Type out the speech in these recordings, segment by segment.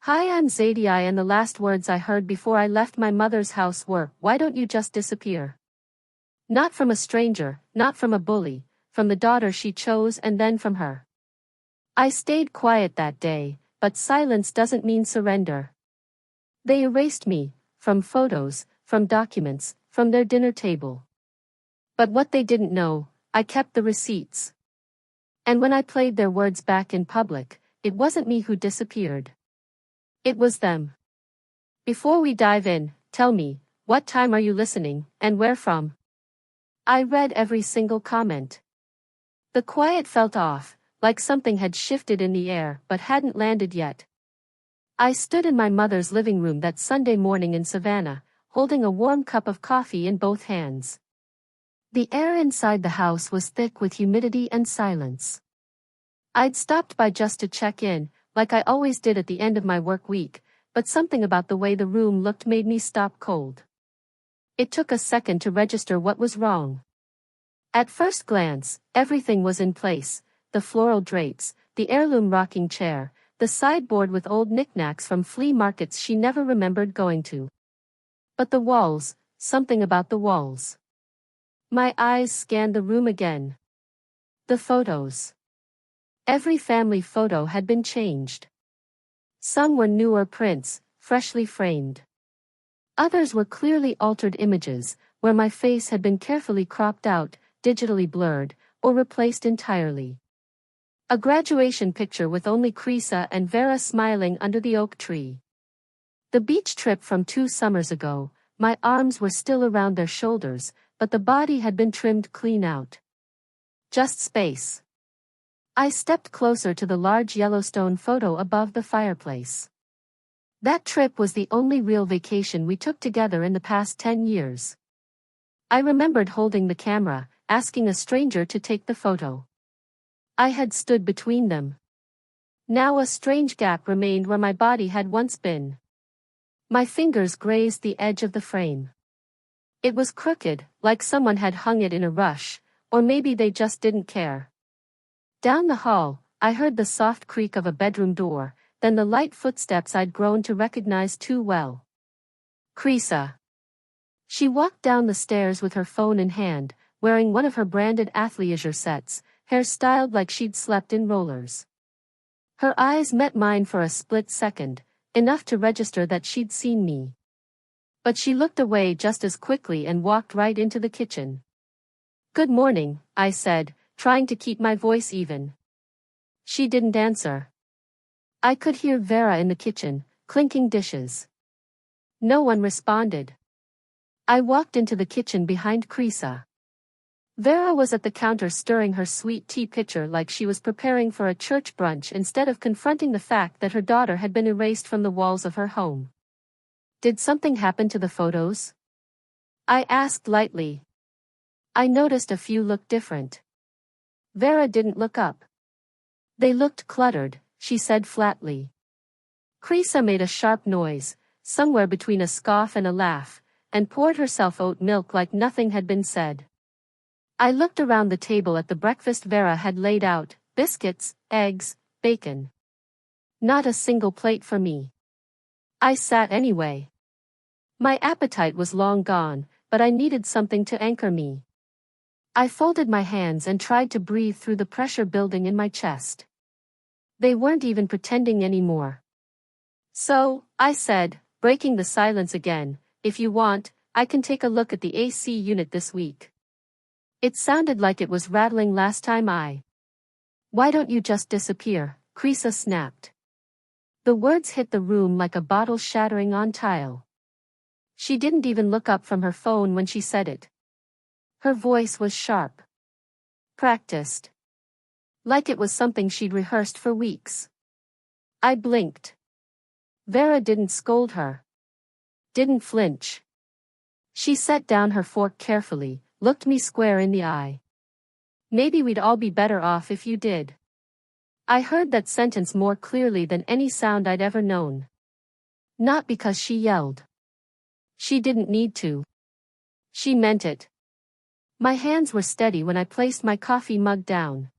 Hi, I'm Zadie, and the last words I heard before I left my mother's house were, "Why don't you just disappear?" Not from a stranger, not from a bully, from the daughter she chose and then from her. I stayed quiet that day, but silence doesn't mean surrender. They erased me, from photos, from documents, from their dinner table. But what they didn't know, I kept the receipts. And when I played their words back in public, it wasn't me who disappeared. It was them. Before we dive in, tell me, what time are you listening, and where from? I read every single comment. The quiet felt off, like something had shifted in the air but hadn't landed yet. I stood in my mother's living room that Sunday morning in Savannah, holding a warm cup of coffee in both hands. The air inside the house was thick with humidity and silence. I'd stopped by just to check in, like I always did at the end of my work week, but something about the way the room looked made me stop cold. It took a second to register what was wrong. At first glance, everything was in place: the floral drapes, the heirloom rocking chair, the sideboard with old knickknacks from flea markets she never remembered going to. But the walls, something about the walls. My eyes scanned the room again. The photos. Every family photo had been changed. Some were newer prints, freshly framed. Others were clearly altered images, where my face had been carefully cropped out, digitally blurred, or replaced entirely. A graduation picture with only Krisa and Vera smiling under the oak tree. The beach trip from 2 summers ago, my arms were still around their shoulders, but the body had been trimmed clean out. Just space. I stepped closer to the large Yellowstone photo above the fireplace. That trip was the only real vacation we took together in the past 10 years. I remembered holding the camera, asking a stranger to take the photo. I had stood between them. Now a strange gap remained where my body had once been. My fingers grazed the edge of the frame. It was crooked, like someone had hung it in a rush, or maybe they just didn't care. Down the hall, I heard the soft creak of a bedroom door, then the light footsteps I'd grown to recognize too well. Krisa. She walked down the stairs with her phone in hand, wearing one of her branded athleisure sets, hair styled like she'd slept in rollers. Her eyes met mine for a split second, enough to register that she'd seen me. But she looked away just as quickly and walked right into the kitchen. "Good morning," I said, trying to keep my voice even. She didn't answer. I could hear Vera in the kitchen, clinking dishes. No one responded. I walked into the kitchen behind Krisa. Vera was at the counter stirring her sweet tea pitcher like she was preparing for a church brunch instead of confronting the fact that her daughter had been erased from the walls of her home. "Did something happen to the photos?" I asked lightly. I noticed a few looked different. Vera didn't look up. "They looked cluttered," she said flatly. Krisa made a sharp noise, somewhere between a scoff and a laugh, and poured herself oat milk like nothing had been said. I looked around the table at the breakfast Vera had laid out: biscuits, eggs, bacon. Not a single plate for me. I sat anyway. My appetite was long gone, but I needed something to anchor me. I folded my hands and tried to breathe through the pressure building in my chest. They weren't even pretending anymore. "So," I said, breaking the silence again, "if you want, I can take a look at the AC unit this week." It sounded like it was rattling last time. "Why don't you just disappear?" Krisa snapped. The words hit the room like a bottle shattering on tile. She didn't even look up from her phone when she said it. Her voice was sharp. Practiced. Like it was something she'd rehearsed for weeks. I blinked. Vera didn't scold her. Didn't flinch. She set down her fork carefully, looked me square in the eye. "Maybe we'd all be better off if you did." I heard that sentence more clearly than any sound I'd ever known. Not because she yelled. She didn't need to. She meant it. My hands were steady when I placed my coffee mug down.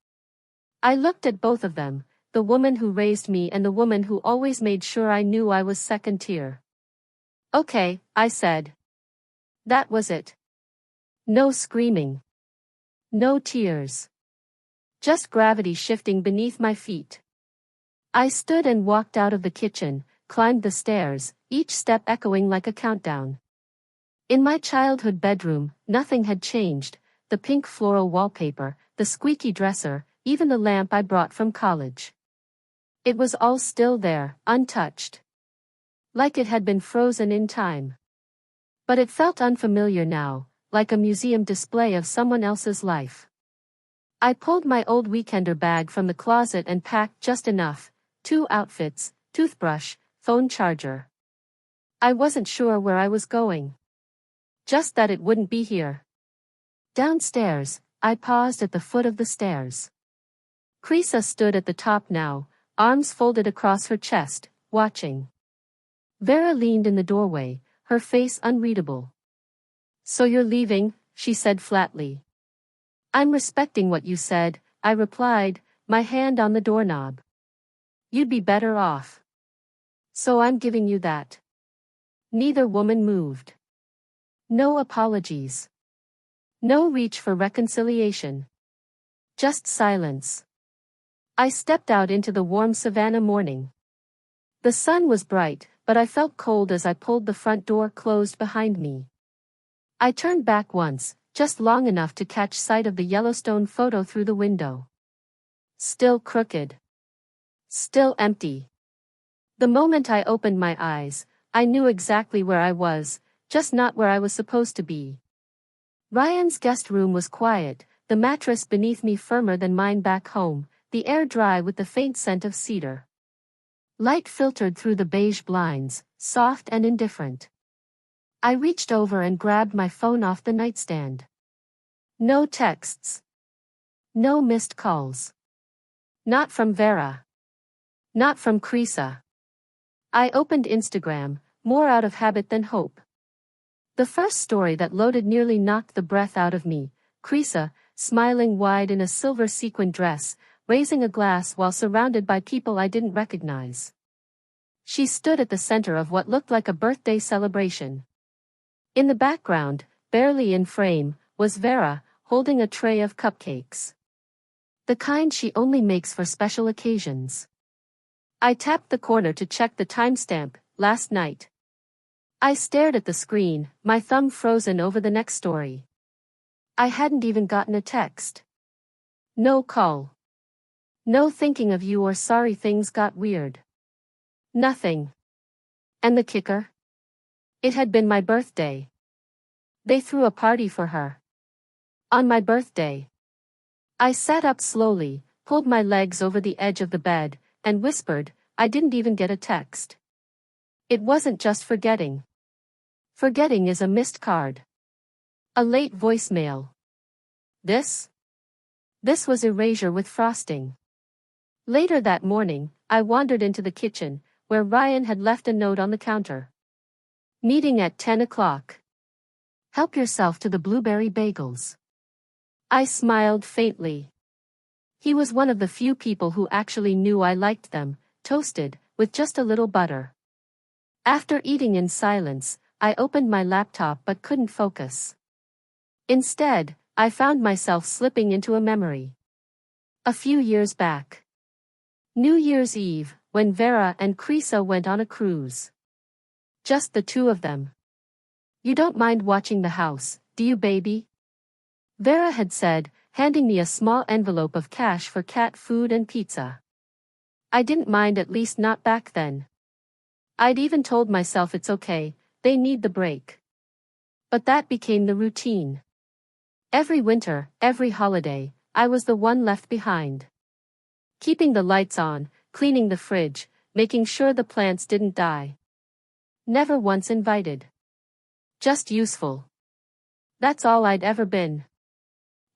I looked at both of them, the woman who raised me and the woman who always made sure I knew I was second tier. Okay, I said. That was it. No screaming. No tears. Just gravity shifting beneath my feet. I stood and walked out of the kitchen, climbed the stairs, each step echoing like a countdown. In my childhood bedroom, nothing had changed, the pink floral wallpaper, the squeaky dresser, even the lamp I brought from college. It was all still there, untouched. Like it had been frozen in time. But it felt unfamiliar now, like a museum display of someone else's life. I pulled my old weekender bag from the closet and packed just enough, 2 outfits, toothbrush, phone charger. I wasn't sure where I was going. Just that it wouldn't be here. Downstairs, I paused at the foot of the stairs. Krisa stood at the top now, arms folded across her chest, watching. Vera leaned in the doorway, her face unreadable. So you're leaving, she said flatly. I'm respecting what you said, I replied, my hand on the doorknob. You'd be better off. So I'm giving you that. Neither woman moved. No apologies. No reach for reconciliation. Just silence. I stepped out into the warm Savannah morning. The sun was bright, but I felt cold as I pulled the front door closed behind me. I turned back once, just long enough to catch sight of the Yellowstone photo through the window. Still crooked. Still empty. The moment I opened my eyes, I knew exactly where I was, just not where I was supposed to be. Ryan's guest room was quiet, the mattress beneath me firmer than mine back home, the air dry with the faint scent of cedar. Light filtered through the beige blinds, soft and indifferent. I reached over and grabbed my phone off the nightstand. No texts. No missed calls. Not from Vera. Not from Krisa. I opened Instagram, more out of habit than hope. The first story that loaded nearly knocked the breath out of me, Krisa, smiling wide in a silver sequin dress, raising a glass while surrounded by people I didn't recognize. She stood at the center of what looked like a birthday celebration. In the background, barely in frame, was Vera, holding a tray of cupcakes. The kind she only makes for special occasions. I tapped the corner to check the timestamp, last night. I stared at the screen, my thumb frozen over the next story. I hadn't even gotten a text. No call. No thinking of you or sorry things got weird. Nothing. And the kicker? It had been my birthday. They threw a party for her. On my birthday. I sat up slowly, pulled my legs over the edge of the bed, and whispered, I didn't even get a text. It wasn't just forgetting. Forgetting is a missed card. A late voicemail. This? This was erasure with frosting. Later that morning, I wandered into the kitchen, where Ryan had left a note on the counter. Meeting at 10 o'clock. Help yourself to the blueberry bagels. I smiled faintly. He was one of the few people who actually knew I liked them, toasted, with just a little butter. After eating in silence, I opened my laptop but couldn't focus. Instead, I found myself slipping into a memory. A few years back. New Year's Eve, when Vera and Krisa went on a cruise. Just the two of them. You don't mind watching the house, do you, baby? Vera had said, handing me a small envelope of cash for cat food and pizza. I didn't mind, at least not back then. I'd even told myself it's okay, they need the break. But that became the routine. Every winter, every holiday, I was the one left behind. Keeping the lights on, cleaning the fridge, making sure the plants didn't die. Never once invited. Just useful. That's all I'd ever been.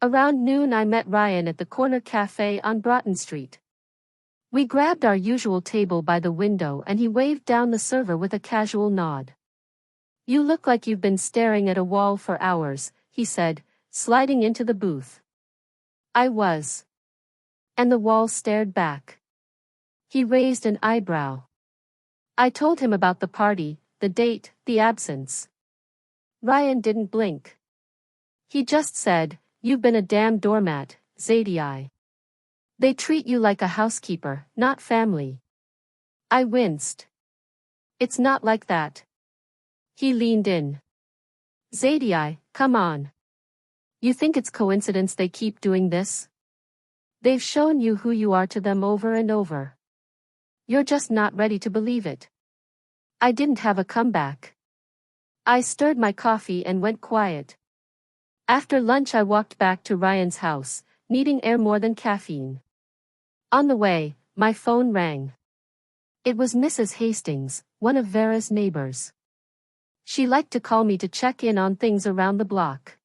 Around noon I met Ryan at the corner cafe on Broughton Street. We grabbed our usual table by the window and he waved down the server with a casual nod. You look like you've been staring at a wall for hours, he said, sliding into the booth. I was. And the wall stared back. He raised an eyebrow. I told him about the party, the date, the absence. Ryan didn't blink. He just said, "You've been a damn doormat, Zadie. They treat you like a housekeeper, not family." I winced. "It's not like that." He leaned in. "Zadie, come on. You think it's coincidence they keep doing this? They've shown you who you are to them over and over. You're just not ready to believe it." I didn't have a comeback. I stirred my coffee and went quiet. After lunch I walked back to Ryan's house, needing air more than caffeine. On the way, my phone rang. It was Mrs. Hastings, one of Vera's neighbors. She liked to call me to check in on things around the block.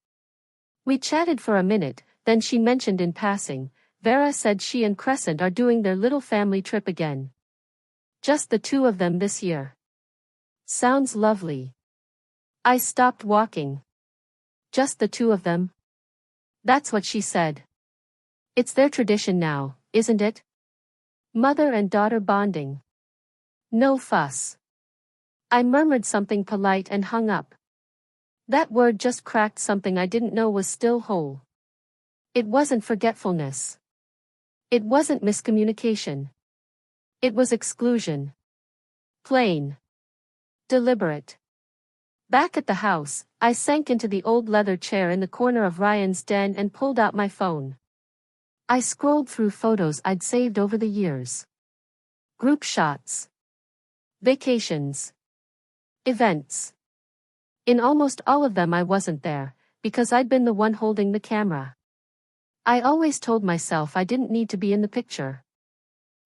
We chatted for a minute, then she mentioned in passing, Vera said she and Crescent are doing their little family trip again. Just the two of them this year. Sounds lovely. I stopped walking. Just the two of them? That's what she said. It's their tradition now, isn't it? Mother and daughter bonding. No fuss. I murmured something polite and hung up. That word just cracked something I didn't know was still whole. It wasn't forgetfulness. It wasn't miscommunication. It was exclusion. Plain. Deliberate. Back at the house, I sank into the old leather chair in the corner of Ryan's den and pulled out my phone. I scrolled through photos I'd saved over the years. Group shots. Vacations. Events. In almost all of them I wasn't there, because I'd been the one holding the camera. I always told myself I didn't need to be in the picture.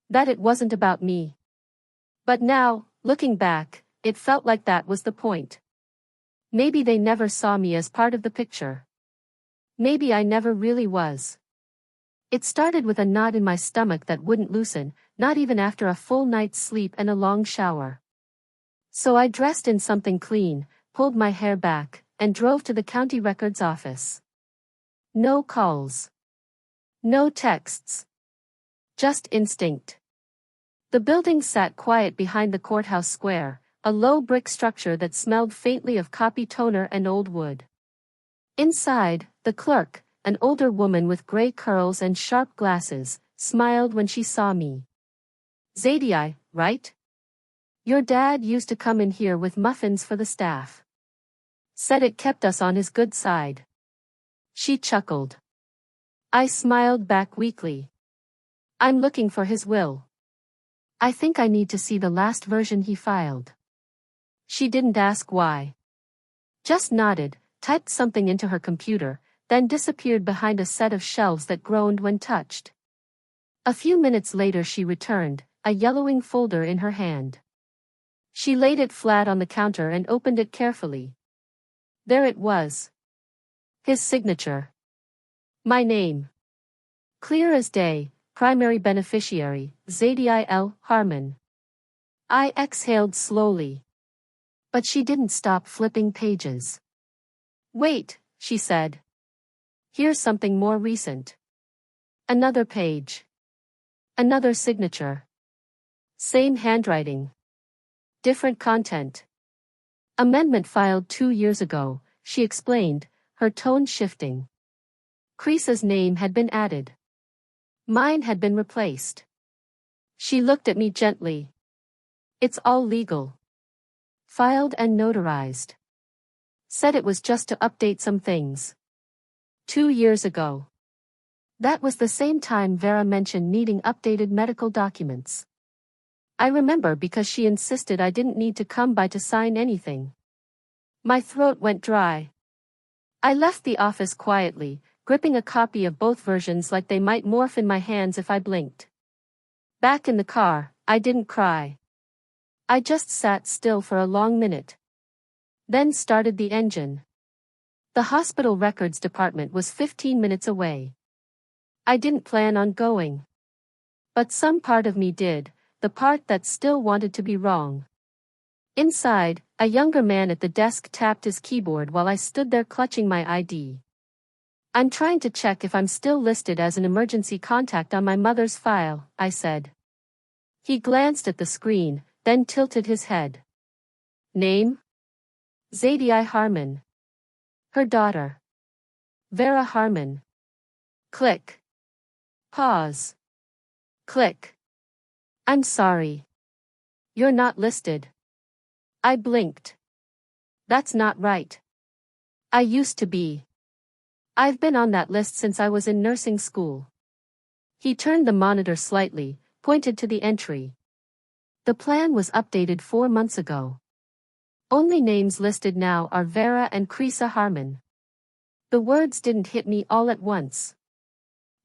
That it wasn't about me. But now, looking back, it felt like that was the point. Maybe they never saw me as part of the picture. Maybe I never really was. It started with a knot in my stomach that wouldn't loosen, not even after a full night's sleep and a long shower. So I dressed in something clean, pulled my hair back, and drove to the county records office. No calls. No texts. Just instinct. The building sat quiet behind the courthouse square, a low brick structure that smelled faintly of copy toner and old wood. Inside, the clerk, an older woman with gray curls and sharp glasses, smiled when she saw me. "Zadie, right? Your dad used to come in here with muffins for the staff. Said it kept us on his good side." She chuckled. I smiled back weakly. "I'm looking for his will. I think I need to see the last version he filed." She didn't ask why. Just nodded, typed something into her computer, then disappeared behind a set of shelves that groaned when touched. A few minutes later she returned, a yellowing folder in her hand. She laid it flat on the counter and opened it carefully. There it was. His signature. My name. Clear as day, primary beneficiary, Zadie L. Harmon. I exhaled slowly. But she didn't stop flipping pages. "Wait," she said. "Here's something more recent." Another page. Another signature. Same handwriting. Different content. "Amendment filed 2 years ago," she explained, her tone shifting. Crease's name had been added. Mine had been replaced. She looked at me gently. "It's all legal. Filed and notarized. Said it was just to update some things. 2 years ago." That was the same time Vera mentioned needing updated medical documents. I remember because she insisted I didn't need to come by to sign anything. My throat went dry. I left the office quietly, gripping a copy of both versions like they might morph in my hands if I blinked. Back in the car, I didn't cry. I just sat still for a long minute. Then started the engine. The hospital records department was 15 minutes away. I didn't plan on going. But some part of me did, the part that still wanted to be wrong. Inside, a younger man at the desk tapped his keyboard while I stood there clutching my ID. "I'm trying to check if I'm still listed as an emergency contact on my mother's file," I said. He glanced at the screen, then tilted his head. Name? Zadie Harmon. Her daughter. Vera Harmon. Click. Pause. Click. I'm sorry. You're not listed. I blinked. That's not right. I used to be. I've been on that list since I was in nursing school. He turned the monitor slightly, pointed to the entry. The plan was updated 4 months ago. Only names listed now are Vera and Crisa Harmon. The words didn't hit me all at once.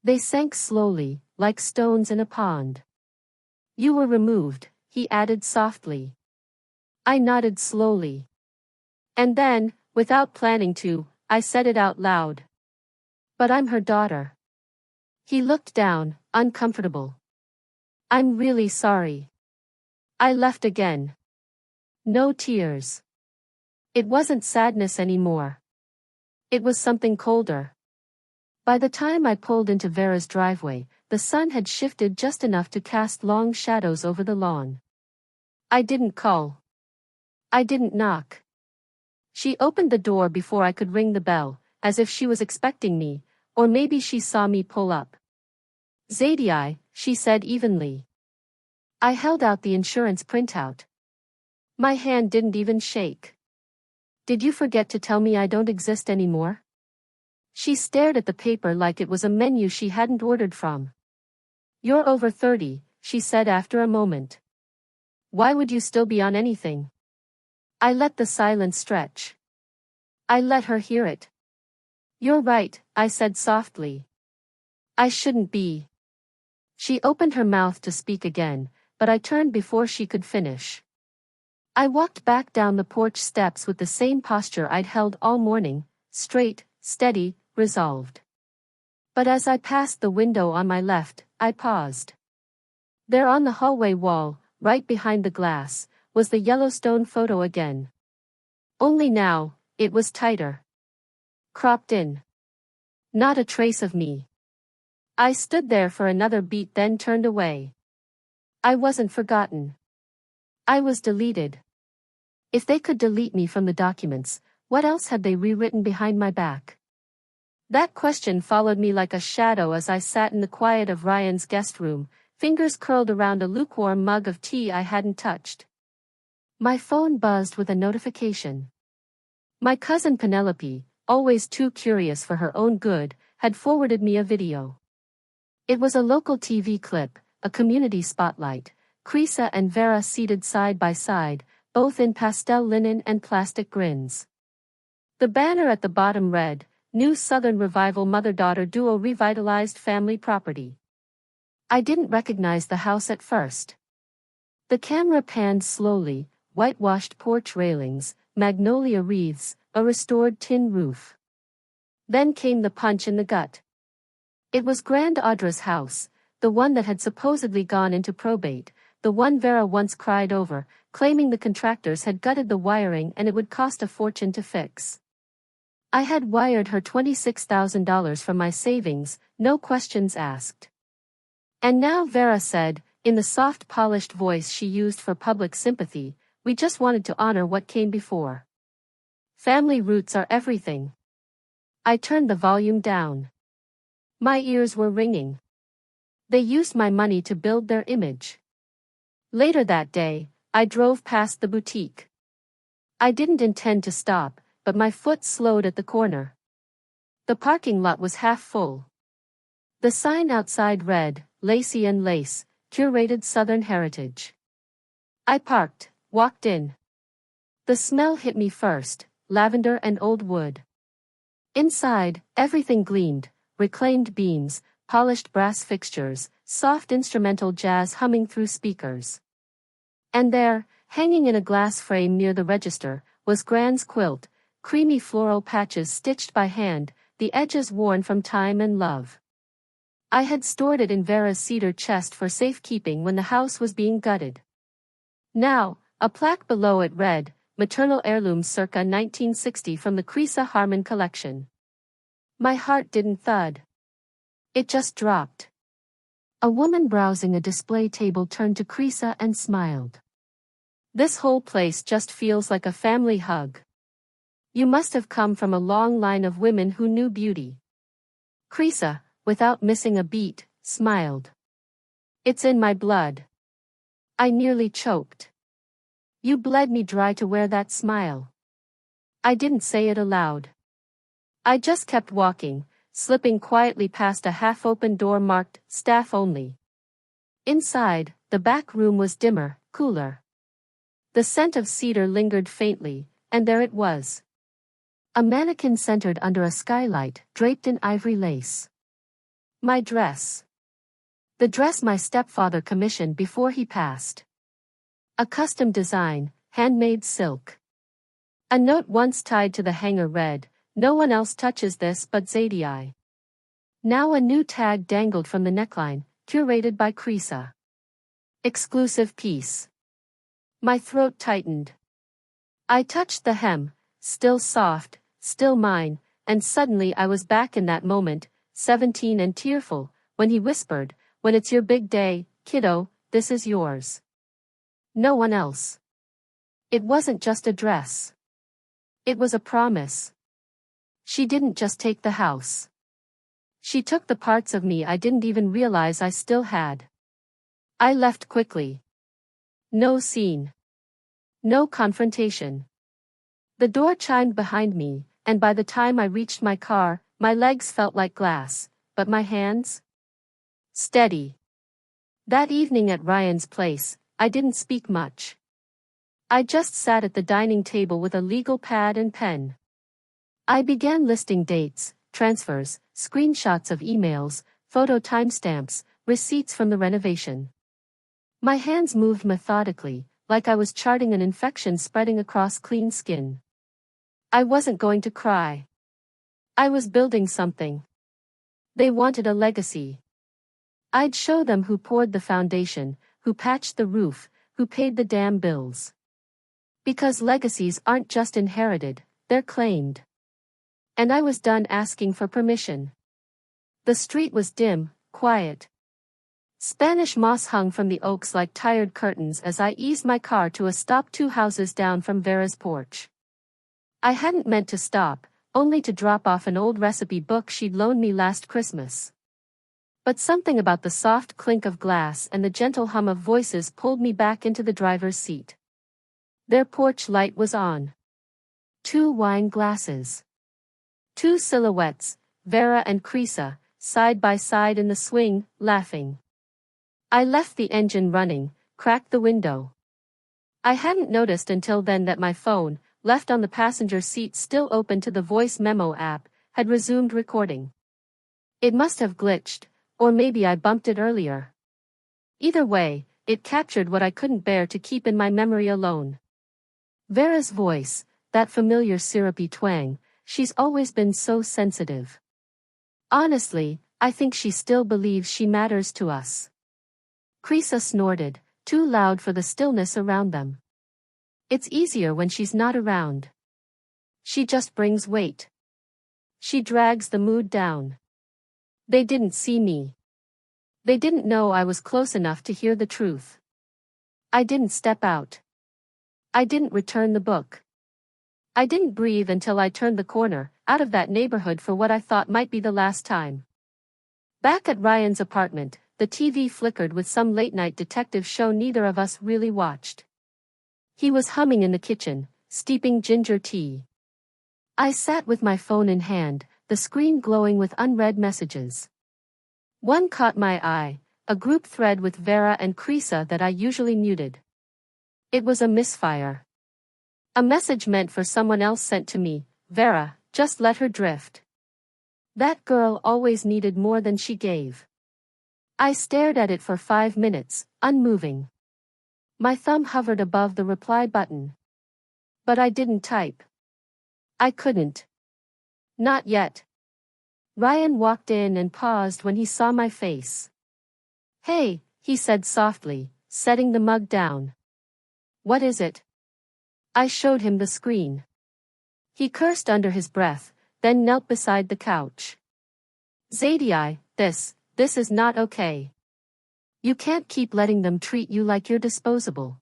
They sank slowly, like stones in a pond. You were removed, he added softly. I nodded slowly. And then, without planning to, I said it out loud. But I'm her daughter. He looked down, uncomfortable. I'm really sorry. I left again. No tears. It wasn't sadness anymore. It was something colder. By the time I pulled into Vera's driveway, the sun had shifted just enough to cast long shadows over the lawn. I didn't call. I didn't knock. She opened the door before I could ring the bell, as if she was expecting me, or maybe she saw me pull up. Zadie, she said evenly. I held out the insurance printout. My hand didn't even shake. Did you forget to tell me I don't exist anymore? She stared at the paper like it was a menu she hadn't ordered from. You're over 30, she said after a moment. Why would you still be on anything? I let the silence stretch. I let her hear it. You're right, I said softly. I shouldn't be. She opened her mouth to speak again, but I turned before she could finish. I walked back down the porch steps with the same posture I'd held all morning, straight, steady, resolved. But as I passed the window on my left, I paused. There on the hallway wall, right behind the glass, was the Yellowstone photo again. Only now, it was tighter. Cropped in. Not a trace of me. I stood there for another beat then turned away. I wasn't forgotten. I was deleted. If they could delete me from the documents, what else had they rewritten behind my back? That question followed me like a shadow as I sat in the quiet of Ryan's guest room, fingers curled around a lukewarm mug of tea I hadn't touched. My phone buzzed with a notification. My cousin Penelope, always too curious for her own good, had forwarded me a video. It was a local TV clip, a community spotlight, Crisa and Vera seated side by side, both in pastel linen and plastic grins. The banner at the bottom read, New Southern Revival Mother-Daughter Duo Revitalized Family Property. I didn't recognize the house at first. The camera panned slowly, whitewashed porch railings, magnolia wreaths, a restored tin roof. Then came the punch in the gut. It was Grand Audra's house, the one that had supposedly gone into probate, the one Vera once cried over, claiming the contractors had gutted the wiring and it would cost a fortune to fix. I had wired her $26,000 from my savings, no questions asked. And now Vera said, in the soft polished voice she used for public sympathy, we just wanted to honor what came before. Family roots are everything. I turned the volume down. My ears were ringing. They used my money to build their image. Later that day, I drove past the boutique. I didn't intend to stop, but my foot slowed at the corner. The parking lot was half full. The sign outside read, Lacey and Lace, curated Southern heritage. I parked, walked in. The smell hit me first, lavender and old wood. Inside, everything gleamed, reclaimed beams, polished brass fixtures, soft instrumental jazz humming through speakers. And there, hanging in a glass frame near the register, was Gran's quilt, creamy floral patches stitched by hand, the edges worn from time and love. I had stored it in Vera's cedar chest for safekeeping when the house was being gutted. Now, a plaque below it read, Maternal Heirlooms circa 1960 from the Crisa Harmon collection. My heart didn't thud. It just dropped. A woman browsing a display table turned to Krisa and smiled. This whole place just feels like a family hug. You must have come from a long line of women who knew beauty. Krisa, without missing a beat, smiled. It's in my blood. I nearly choked. You bled me dry to wear that smile. I didn't say it aloud. I just kept walking, slipping quietly past a half-open door marked, staff only. Inside, the back room was dimmer, cooler. The scent of cedar lingered faintly, and there it was. A mannequin centered under a skylight, draped in ivory lace. My dress. The dress my stepfather commissioned before he passed. A custom design, handmade silk. A note once tied to the hanger read, "No one else touches this but Zadie." Now a new tag dangled from the neckline, curated by Krisa. Exclusive piece. My throat tightened. I touched the hem, still soft, still mine, and suddenly I was back in that moment, 17 and tearful, when he whispered, "When it's your big day, kiddo, this is yours. No one else." It wasn't just a dress. It was a promise. She didn't just take the house. She took the parts of me I didn't even realize I still had. I left quickly. No scene. No confrontation. The door chimed behind me, and by the time I reached my car, my legs felt like glass, but my hands? Steady. That evening at Ryan's place, I didn't speak much. I just sat at the dining table with a legal pad and pen. I began listing dates, transfers, screenshots of emails, photo timestamps, receipts from the renovation. My hands moved methodically, like I was charting an infection spreading across clean skin. I wasn't going to cry. I was building something. They wanted a legacy. I'd show them who poured the foundation, who patched the roof, who paid the damn bills. Because legacies aren't just inherited, they're claimed. And I was done asking for permission. The street was dim, quiet. Spanish moss hung from the oaks like tired curtains as I eased my car to a stop 2 houses down from Vera's porch. I hadn't meant to stop, only to drop off an old recipe book she'd loaned me last Christmas. But something about the soft clink of glass and the gentle hum of voices pulled me back into the driver's seat. Their porch light was on. 2 wine glasses. 2 silhouettes, Vera and Krisa, side by side in the swing, laughing. I left the engine running, cracked the window. I hadn't noticed until then that my phone, left on the passenger seat still open to the voice memo app, had resumed recording. It must have glitched, or maybe I bumped it earlier. Either way, it captured what I couldn't bear to keep in my memory alone. Vera's voice, that familiar syrupy twang, she's always been so sensitive. Honestly, I think she still believes she matters to us. Krisa snorted, too loud for the stillness around them. It's easier when she's not around. She just brings weight. She drags the mood down. They didn't see me. They didn't know I was close enough to hear the truth. I didn't step out. I didn't return the book. I didn't breathe until I turned the corner, out of that neighborhood for what I thought might be the last time. Back at Ryan's apartment, the TV flickered with some late-night detective show neither of us really watched. He was humming in the kitchen, steeping ginger tea. I sat with my phone in hand, the screen glowing with unread messages. One caught my eye, a group thread with Vera and Krisa that I usually muted. It was a misfire. A message meant for someone else sent to me, "Vera, just let her drift. That girl always needed more than she gave." I stared at it for 5 minutes, unmoving. My thumb hovered above the reply button. But I didn't type. I couldn't. Not yet. Ryan walked in and paused when he saw my face. "Hey," he said softly, setting the mug down. "What is it?" I showed him the screen. He cursed under his breath, then knelt beside the couch. "Zadie, this is not okay." You can't keep letting them treat you like you're disposable.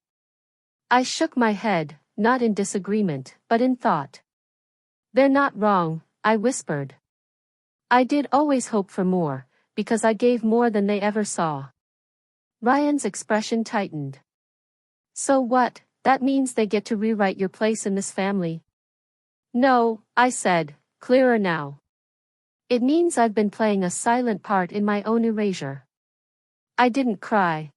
I shook my head, not in disagreement, but in thought. They're not wrong, I whispered. I did always hope for more, because I gave more than they ever saw. Ryan's expression tightened. So what, that means they get to rewrite your place in this family? No, I said, clearer now. It means I've been playing a silent part in my own erasure. I didn't cry.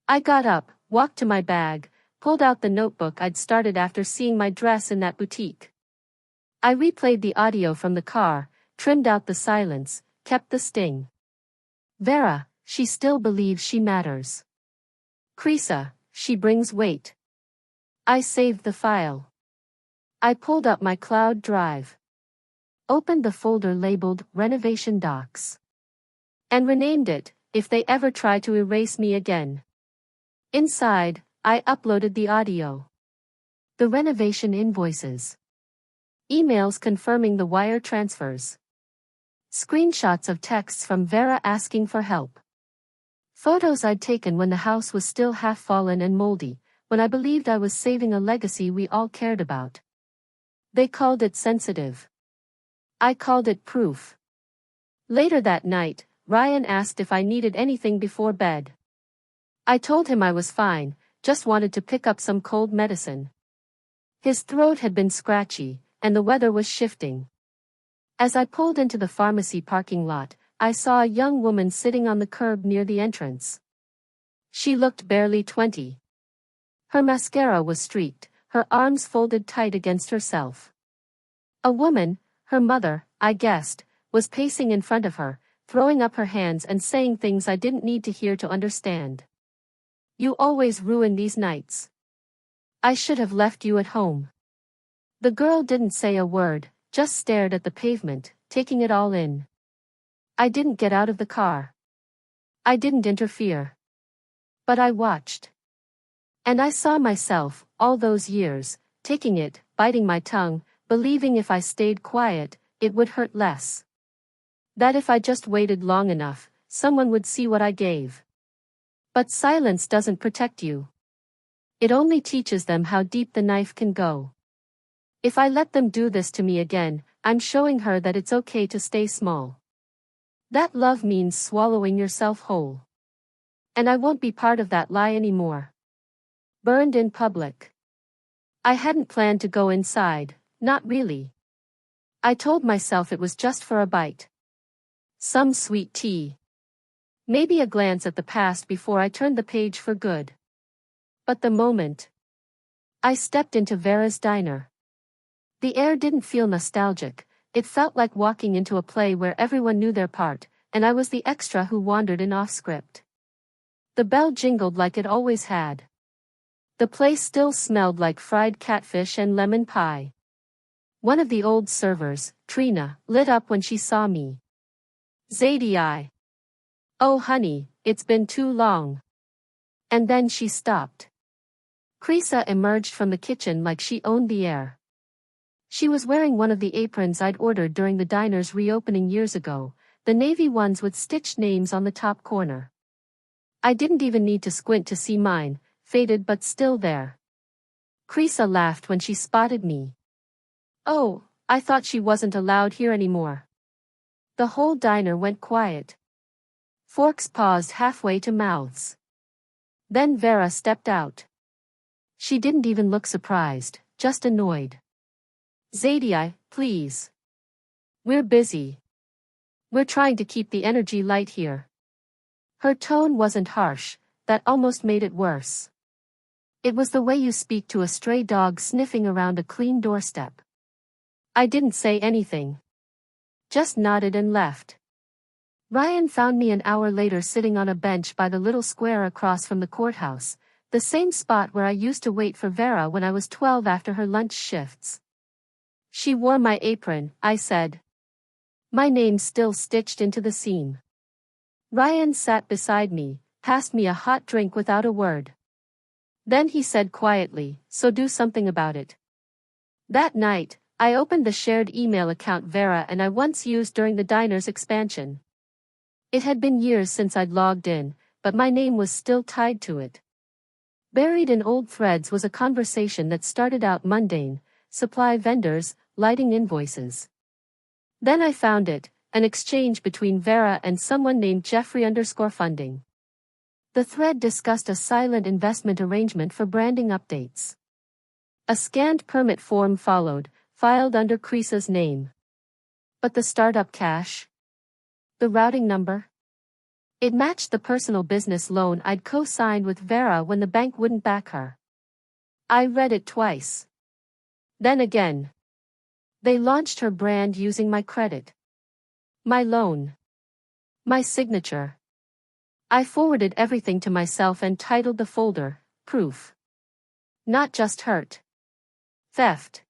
I got up, walked to my bag, pulled out the notebook I'd started after seeing my dress in that boutique. I replayed the audio from the car, trimmed out the silence, kept the sting. Vera, she still believes she matters. Krisa, she brings weight. I saved the file. I pulled up my cloud drive. Opened the folder labeled Renovation Docs. And renamed it, if they ever try to erase me again. Inside, I uploaded the audio. The renovation invoices. Emails confirming the wire transfers. Screenshots of texts from Vera asking for help. Photos I'd taken when the house was still half fallen and moldy, when I believed I was saving a legacy we all cared about. They called it sensitive. I called it proof. Later that night, Ryan asked if I needed anything before bed. I told him I was fine, just wanted to pick up some cold medicine. His throat had been scratchy, and the weather was shifting. As I pulled into the pharmacy parking lot, I saw a young woman sitting on the curb near the entrance. She looked barely 20. Her mascara was streaked, her arms folded tight against herself. A woman, her mother, I guessed, was pacing in front of her, throwing up her hands and saying things I didn't need to hear to understand. You always ruin these nights. I should have left you at home. The girl didn't say a word, just stared at the pavement, taking it all in. I didn't get out of the car. I didn't interfere. But I watched. And I saw myself, all those years, taking it, biting my tongue, believing if I stayed quiet, it would hurt less. That if I just waited long enough, someone would see what I gave. But silence doesn't protect you. It only teaches them how deep the knife can go. If I let them do this to me again, I'm showing her that it's okay to stay small. That love means swallowing yourself whole. And I won't be part of that lie anymore. Burned in public. I hadn't planned to go inside, not really. I told myself it was just for a bite. Some sweet tea. Maybe a glance at the past before I turned the page for good. But the moment I stepped into Vera's diner. The air didn't feel nostalgic, it felt like walking into a play where everyone knew their part, and I was the extra who wandered in off script. The bell jingled like it always had. The place still smelled like fried catfish and lemon pie. One of the old servers, Trina, lit up when she saw me. Zadie. Oh honey, it's been too long. And then she stopped. Krisa emerged from the kitchen like she owned the air. She was wearing one of the aprons I'd ordered during the diner's reopening years ago, the navy ones with stitched names on the top corner. I didn't even need to squint to see mine, faded but still there. Krisa laughed when she spotted me. Oh, I thought she wasn't allowed here anymore. The whole diner went quiet. Forks paused halfway to mouths. Then Vera stepped out. She didn't even look surprised, just annoyed. Zadie, please. We're busy. We're trying to keep the energy light here. Her tone wasn't harsh, that almost made it worse. It was the way you speak to a stray dog sniffing around a clean doorstep. I didn't say anything. Just nodded and left. Ryan found me an hour later sitting on a bench by the little square across from the courthouse, the same spot where I used to wait for Vera when I was 12 after her lunch shifts. She wore my apron, I said. My name still stitched into the seam. Ryan sat beside me, passed me a hot drink without a word. Then he said quietly, so do something about it. That night, I opened the shared email account Vera and I once used during the diner's expansion. It had been years since I'd logged in, but my name was still tied to it. Buried in old threads was a conversation that started out mundane: supply vendors, lighting invoices. Then I found it, an exchange between Vera and someone named Jeffrey_funding. The thread discussed a silent investment arrangement for branding updates. A scanned permit form followed, filed under Krisa's name. But the startup cash? The routing number? It matched the personal business loan I'd co-signed with Vera when the bank wouldn't back her. I read it twice. Then again. They launched her brand using my credit. My loan. My signature. I forwarded everything to myself and titled the folder, Proof. Not just hurt. Theft.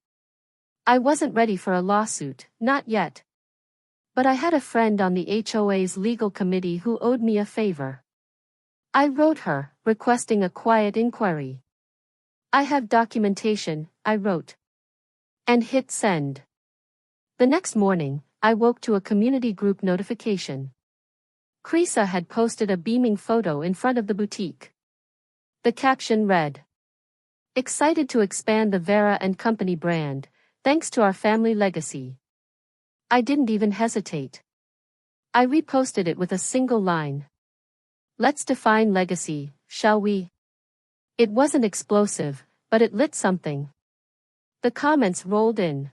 I wasn't ready for a lawsuit, not yet. But I had a friend on the HOA's legal committee who owed me a favor. I wrote her, requesting a quiet inquiry. I have documentation, I wrote. And hit send. The next morning, I woke to a community group notification. Krisa had posted a beaming photo in front of the boutique. The caption read, "Excited to expand the Vera and Company brand, thanks to our family legacy." I didn't even hesitate. I reposted it with a single line. "Let's define legacy, shall we?" It wasn't explosive, but it lit something. The comments rolled in.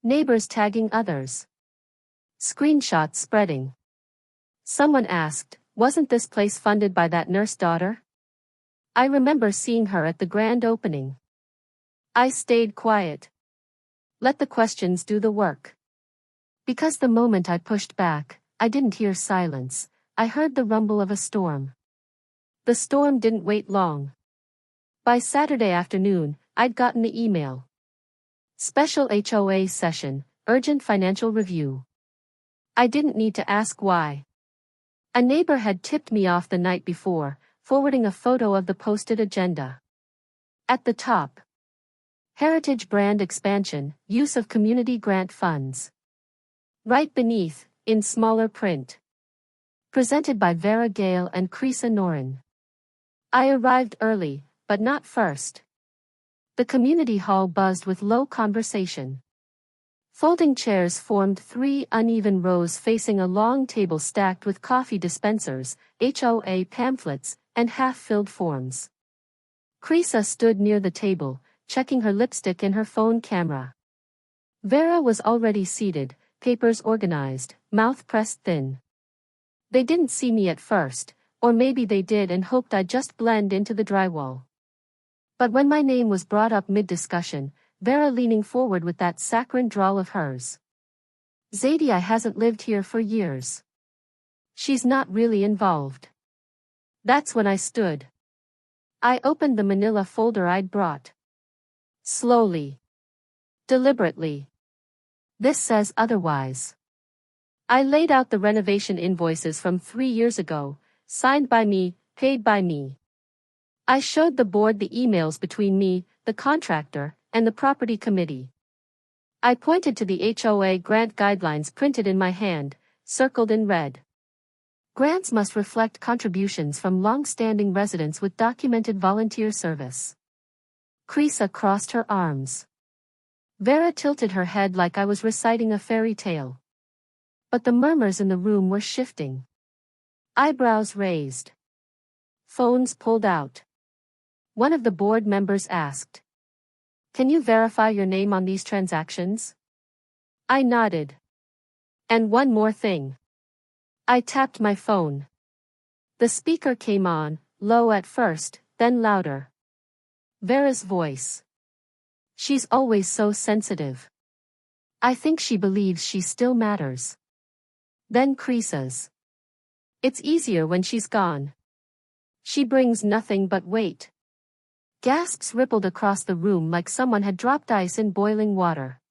Neighbors tagging others. Screenshots spreading. Someone asked, "Wasn't this place funded by that nurse daughter?" I remember seeing her at the grand opening. I stayed quiet. Let the questions do the work. Because the moment I pushed back, I didn't hear silence, I heard the rumble of a storm. The storm didn't wait long. By Saturday afternoon, I'd gotten the email. Special HOA session, urgent financial review. I didn't need to ask why. A neighbor had tipped me off the night before, forwarding a photo of the posted agenda. At the top, heritage brand expansion, use of community grant funds. Right beneath, in smaller print, presented by Vera Gale and Krisa Norin. I arrived early, but not first. The community hall buzzed with low conversation. Folding chairs formed 3 uneven rows facing a long table stacked with coffee dispensers, HOA pamphlets, and half-filled forms. Krisa stood near the table, checking her lipstick in her phone camera. Vera was already seated, papers organized, mouth pressed thin. They didn't see me at first, or maybe they did and hoped I'd just blend into the drywall. But when my name was brought up mid-discussion, Vera leaning forward with that saccharine drawl of hers. "Zadie hasn't lived here for years. She's not really involved." That's when I stood. I opened the manila folder I'd brought. Slowly. Deliberately. "This says otherwise." I laid out the renovation invoices from 3 years ago, signed by me, paid by me. I showed the board the emails between me, the contractor, and the property committee. I pointed to the HOA grant guidelines printed in my hand, circled in red. Grants must reflect contributions from long-standing residents with documented volunteer service. Krisa crossed her arms. Vera tilted her head like I was reciting a fairy tale. But the murmurs in the room were shifting. Eyebrows raised. Phones pulled out. One of the board members asked, "Can you verify your name on these transactions?" I nodded. "And one more thing." I tapped my phone. The speaker came on, low at first, then louder. Vera's voice. "She's always so sensitive. I think she believes she still matters." Then Krisa's. "It's easier when she's gone. She brings nothing but weight." Gasps rippled across the room like someone had dropped ice in boiling water.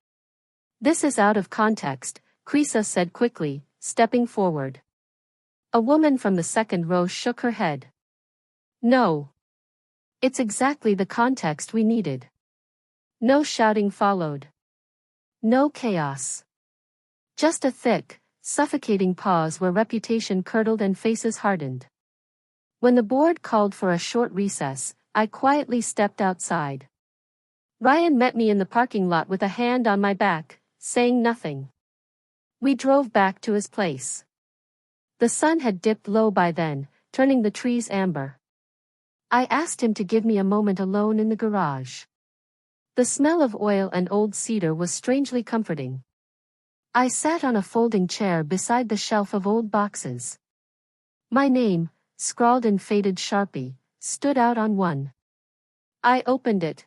"This is out of context," Krisa said quickly, stepping forward. A woman from the second row shook her head. "No. It's exactly the context we needed." No shouting followed. No chaos. Just a thick, suffocating pause where reputation curdled and faces hardened. When the board called for a short recess, I quietly stepped outside. Ryan met me in the parking lot with a hand on my back, saying nothing. We drove back to his place. The sun had dipped low by then, turning the trees amber. I asked him to give me a moment alone in the garage. The smell of oil and old cedar was strangely comforting. I sat on a folding chair beside the shelf of old boxes. My name, scrawled in faded Sharpie, stood out on one. I opened it.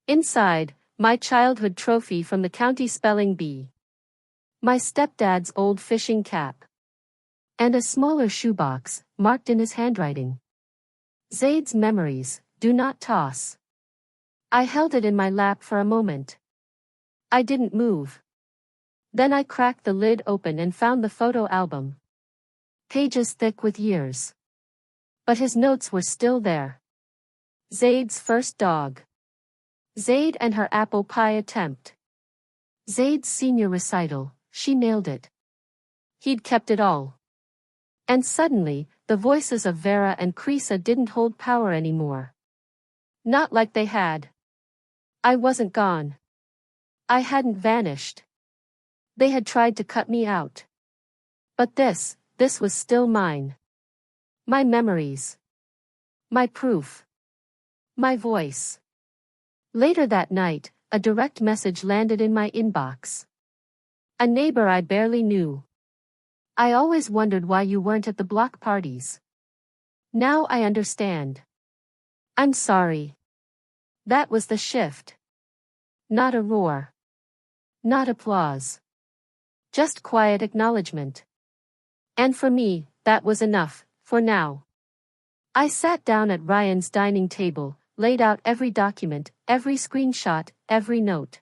Inside, my childhood trophy from the county spelling bee. My stepdad's old fishing cap. And a smaller shoebox, marked in his handwriting. Zaid's memories, do not toss. I held it in my lap for a moment. I didn't move. Then I cracked the lid open and found the photo album. Pages thick with years. But his notes were still there. Zaid's first dog. Zaid and her apple pie attempt. Zaid's senior recital, she nailed it. He'd kept it all. And suddenly, the voices of Vera and Krisa didn't hold power anymore. Not like they had. I wasn't gone. I hadn't vanished. They had tried to cut me out. But this was still mine. My memories. My proof. My voice. Later that night, a direct message landed in my inbox. A neighbor I barely knew. I always wondered why you weren't at the block parties. Now I understand. I'm sorry. That was the shift. Not a roar. Not applause. Just quiet acknowledgement. And for me, that was enough, for now. I sat down at Ryan's dining table, laid out every document, every screenshot, every note.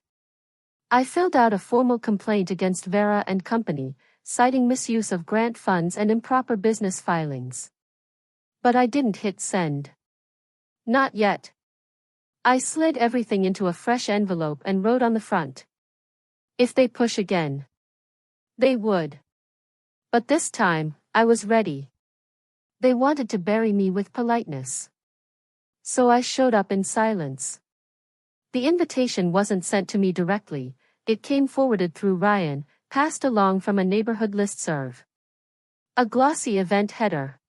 I filled out a formal complaint against Vera and Company, citing misuse of grant funds and improper business filings. But I didn't hit send. Not yet. I slid everything into a fresh envelope and wrote on the front. If they push again. They would. But this time, I was ready. They wanted to bury me with politeness. So I showed up in silence. The invitation wasn't sent to me directly, it came forwarded through Ryan, passed along from a neighborhood listserv. A glossy event header.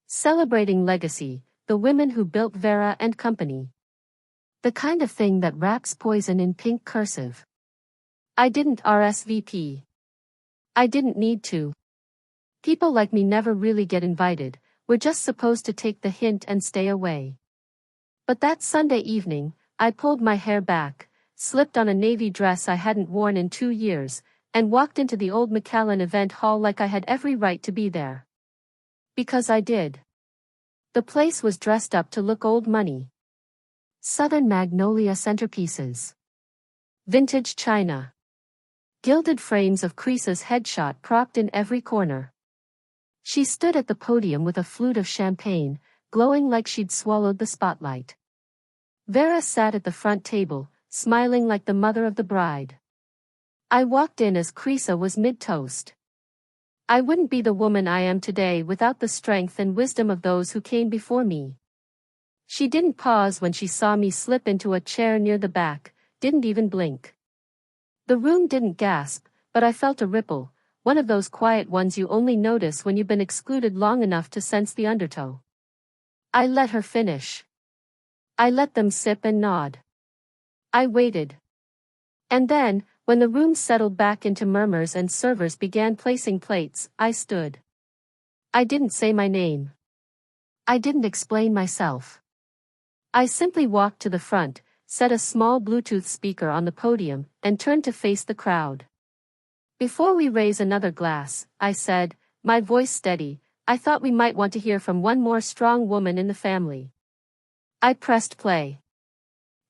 Celebrating legacy, the women who built Vera and Company. The kind of thing that wraps poison in pink cursive. I didn't RSVP. I didn't need to. People like me never really get invited, we're just supposed to take the hint and stay away. But that Sunday evening, I pulled my hair back, slipped on a navy dress I hadn't worn in 2 years, and walked into the old McAllen event hall like I had every right to be there. Because I did. The place was dressed up to look old money. Southern magnolia centerpieces. Vintage china. Gilded frames of Krisa's headshot propped in every corner. She stood at the podium with a flute of champagne, glowing like she'd swallowed the spotlight. Vera sat at the front table, smiling like the mother of the bride. I walked in as Krisa was mid-toast. I wouldn't be the woman I am today without the strength and wisdom of those who came before me. She didn't pause when she saw me slip into a chair near the back, didn't even blink. The room didn't gasp, but I felt a ripple, one of those quiet ones you only notice when you've been excluded long enough to sense the undertow. I let her finish. I let them sip and nod. I waited. And then, when the room settled back into murmurs and servers began placing plates, I stood. I didn't say my name. I didn't explain myself. I simply walked to the front, set a small Bluetooth speaker on the podium, and turned to face the crowd. Before we raise another glass, I said, my voice steady, I thought we might want to hear from one more strong woman in the family. I pressed play.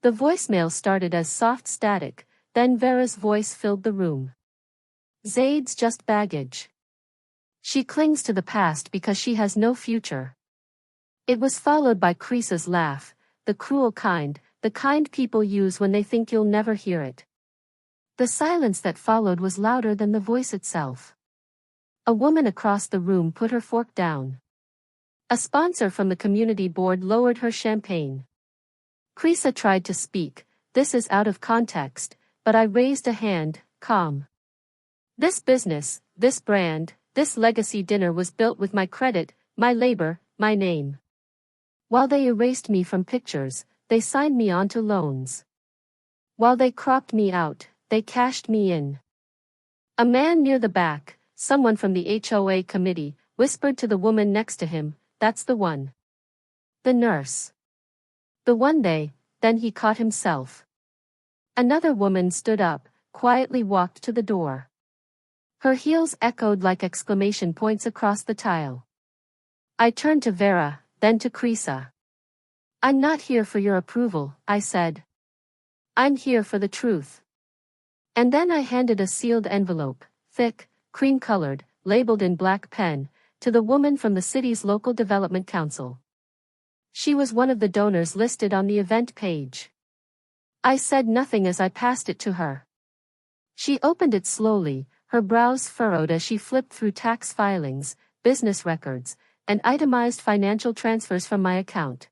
The voicemail started as soft static, then Vera's voice filled the room. Zaid's just baggage. She clings to the past because she has no future. It was followed by Krisa's laugh, the cruel kind, the kind people use when they think you'll never hear it. The silence that followed was louder than the voice itself. A woman across the room put her fork down. A sponsor from the community board lowered her champagne. Krisa tried to speak, "This is out of context," but I raised a hand, calm. "This business, this brand, this legacy dinner was built with my credit, my labor, my name. While they erased me from pictures, they signed me onto loans. While they cropped me out, they cashed me in." A man near the back, someone from the HOA committee, whispered to the woman next to him, "That's the one. The nurse. The one they," then he caught himself. Another woman stood up, quietly walked to the door. Her heels echoed like exclamation points across the tile. I turned to Vera, then to Krisa. "I'm not here for your approval," I said. "I'm here for the truth." And then I handed a sealed envelope, thick, cream-colored, labeled in black pen, to the woman from the city's local development council. She was one of the donors listed on the event page. I said nothing as I passed it to her. She opened it slowly, her brows furrowed as she flipped through tax filings, business records, and itemized financial transfers from my account.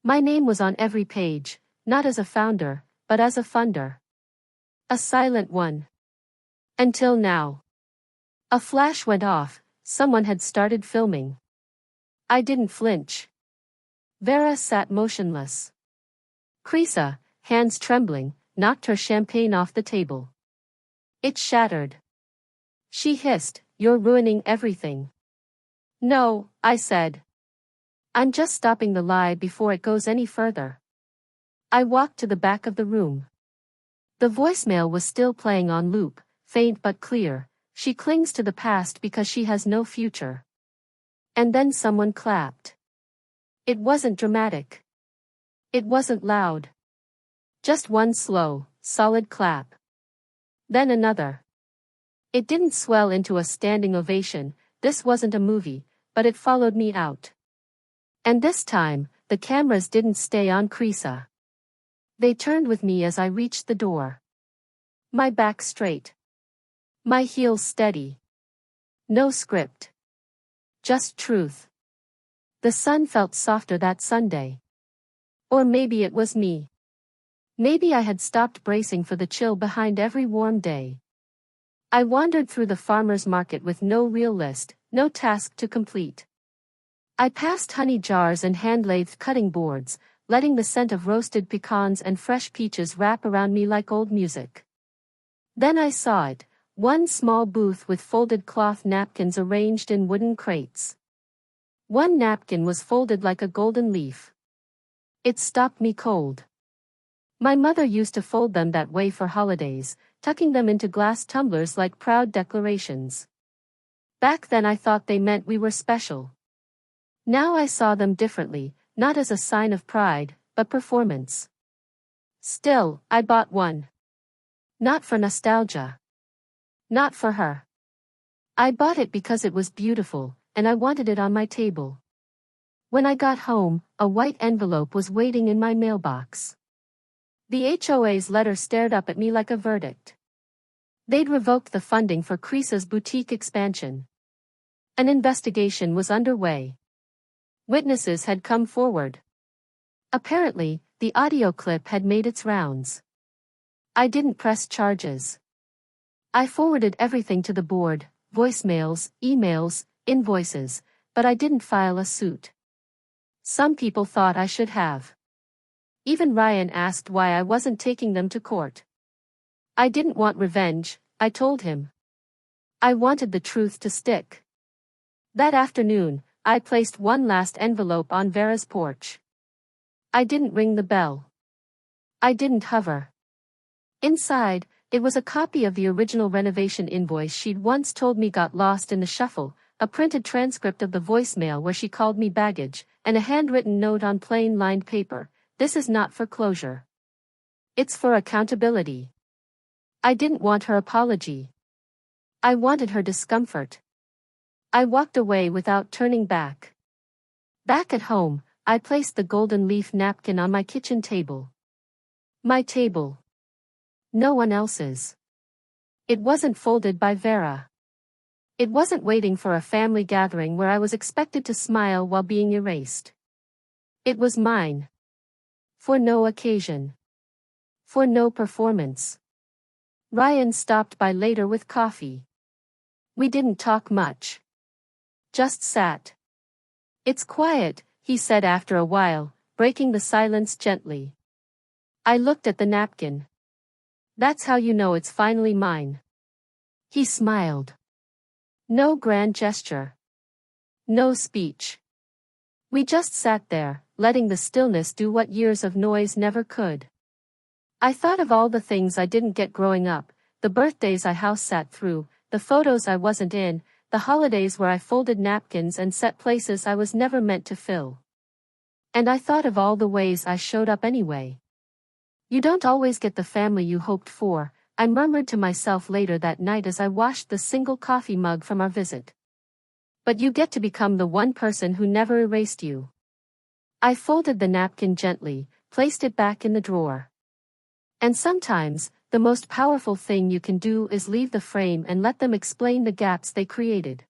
My name was on every page, not as a founder, but as a funder. A silent one. Until now. A flash went off, someone had started filming. I didn't flinch. Vera sat motionless. Krisa, hands trembling, knocked her champagne off the table. It shattered. She hissed, "You're ruining everything." "No," I said. "I'm just stopping the lie before it goes any further." I walked to the back of the room. The voicemail was still playing on loop, faint but clear. "She clings to the past because she has no future." And then someone clapped. It wasn't dramatic. It wasn't loud. Just one slow, solid clap. Then another. It didn't swell into a standing ovation, this wasn't a movie, but it followed me out. And this time, the cameras didn't stay on Krisa. They turned with me as I reached the door. My back straight. My heels steady. No script. Just truth. The sun felt softer that Sunday. Or maybe it was me. Maybe I had stopped bracing for the chill behind every warm day. I wandered through the farmer's market with no real list, no task to complete. I passed honey jars and hand-lathed cutting boards, letting the scent of roasted pecans and fresh peaches wrap around me like old music. Then I saw it, one small booth with folded cloth napkins arranged in wooden crates. One napkin was folded like a golden leaf. It stopped me cold. My mother used to fold them that way for holidays, tucking them into glass tumblers like proud declarations. Back then I thought they meant we were special. Now I saw them differently, not as a sign of pride, but performance. Still, I bought one. Not for nostalgia. Not for her. I bought it because it was beautiful, and I wanted it on my table. When I got home, a white envelope was waiting in my mailbox. The HOA's letter stared up at me like a verdict. They'd revoked the funding for Krisa's boutique expansion. An investigation was underway. Witnesses had come forward. Apparently, the audio clip had made its rounds. I didn't press charges. I forwarded everything to the board, voicemails, emails, invoices, but I didn't file a suit. Some people thought I should have. Even Ryan asked why I wasn't taking them to court. I didn't want revenge, I told him. I wanted the truth to stick. That afternoon, I placed one last envelope on Vera's porch. I didn't ring the bell. I didn't hover. Inside, it was a copy of the original renovation invoice she'd once told me got lost in the shuffle, a printed transcript of the voicemail where she called me baggage, and a handwritten note on plain lined paper. "This is not for closure. It's for accountability." I didn't want her apology. I wanted her discomfort. I walked away without turning back. Back at home, I placed the golden leaf napkin on my kitchen table. My table. No one else's. It wasn't folded by Vera. It wasn't waiting for a family gathering where I was expected to smile while being erased. It was mine. For no occasion. For no performance. Ryan stopped by later with coffee. We didn't talk much. Just sat. It's quiet, he said after a while, breaking the silence gently. I looked at the napkin. That's how you know it's finally mine. He smiled. No grand gesture. No speech. We just sat there, letting the stillness do what years of noise never could. I thought of all the things I didn't get growing up, the birthdays I house sat through, the photos I wasn't in, the holidays where I folded napkins and set places I was never meant to fill. And I thought of all the ways I showed up anyway. You don't always get the family you hoped for, I murmured to myself later that night as I washed the single coffee mug from our visit. But you get to become the one person who never erased you. I folded the napkin gently, placed it back in the drawer. And sometimes, the most powerful thing you can do is leave the frame and let them explain the gaps they created.